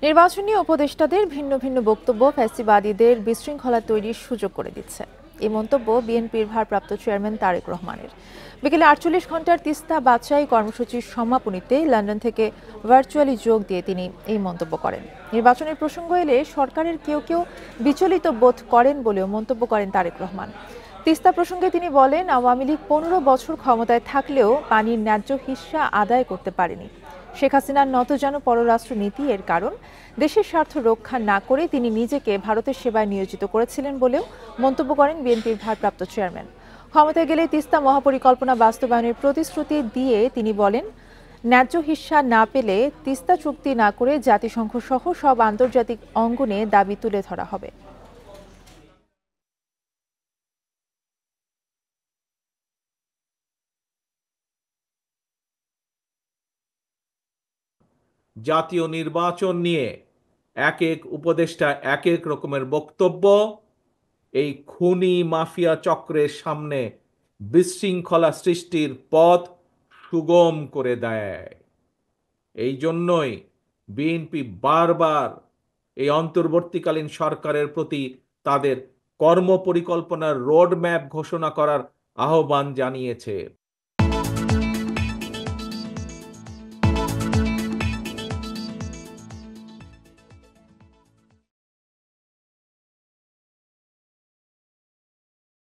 নির্বাচনী উপদেষ্টাদের ভিন্ন ভিন্ন বক্তব্য ফ্যাসিবাদীদের বিশৃঙ্খলা তৈরির সুযোগ করে দিচ্ছে, এই মন্তব্য বিএনপির ভারপ্রাপ্ত চেয়ারম্যান তারেক রহমানের। বিকেলে ৪৮ ঘন্টার তিস্তা বাছাই কর্মসূচির সমাপনীতে লন্ডন থেকে ভার্চুয়ালি যোগ দিয়ে তিনি এই মন্তব্য করেন। নির্বাচনের প্রসঙ্গ এলে সরকারের কেউ কেউ বিচলিত বোধ করেন বলেও মন্তব্য করেন তারেক রহমান। তিস্তা প্রসঙ্গে তিনি বলেন, আওয়ামী লীগ ১৫ বছর ক্ষমতায় থাকলেও পানির ন্যায্য হিস্যা আদায় করতে পারেনি। শেখ হাসিনার নতজানু পররাষ্ট্র নীতি এর কারণ। দেশের স্বার্থ রক্ষা না করে তিনি নিজেকে ভারতের সেবায় নিয়োজিত করেছিলেন বলেও মন্তব্য করেন বিএনপির ভারপ্রাপ্ত চেয়ারম্যান। ক্ষমতায় গেলে তিস্তা মহাপরিকল্পনা বাস্তবায়নের প্রতিশ্রুতি দিয়ে তিনি বলেন, ন্যায্য হিস্যা না পেলে তিস্তা চুক্তি না করে জাতিসংঘ সহ সব আন্তর্জাতিক অঙ্গনে দাবি তুলে ধরা হবে। জাতীয় নির্বাচন নিয়ে এক এক উপদেষ্টা এক এক রকমের বক্তব্য এই খুনি মাফিয়া চক্রের সামনে বিশৃঙ্খলা সৃষ্টির পথ সুগম করে দেয়। এই জন্যই বিএনপি বারবার এই অন্তর্বর্তীকালীন সরকারের প্রতি তাদের কর্মপরিকল্পনার রোডম্যাপ ঘোষণা করার আহ্বান জানিয়েছে।